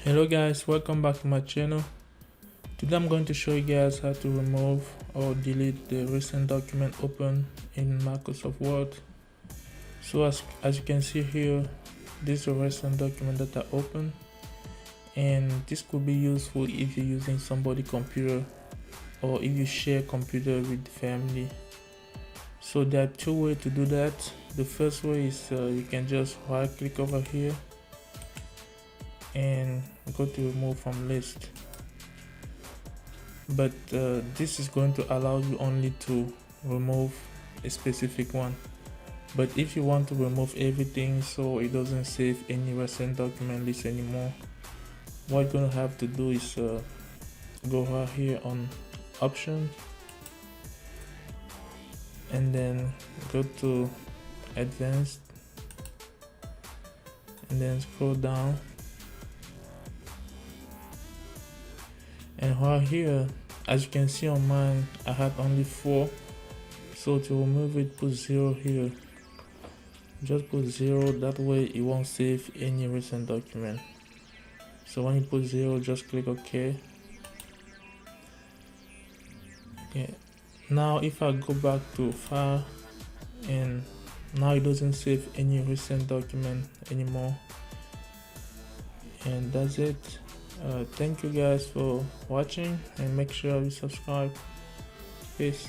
Hello guys, welcome back to my channel. Today I'm going to show you guys how to remove or delete the recent document open in Microsoft Word. So as you can see here, this is a recent document that I opened, and this could be useful if you're using somebody's computer or if you share computer with the family. So there are two ways to do that. The first way is you can just right click over here and go to remove from list, but this is going to allow you only to remove a specific one. But if you want to remove everything so it doesn't save any recent document list anymore, what you're gonna have to do is go right here on option and then go to advanced and then scroll down. And right here, as you can see on mine, I had only 4. So to remove it, put 0 here. Just put 0, that way it won't save any recent document. So when you put 0, just click OK. Okay. Now if I go back to file, and now it doesn't save any recent document anymore. And that's it. Thank you guys for watching, and make sure you subscribe. Peace.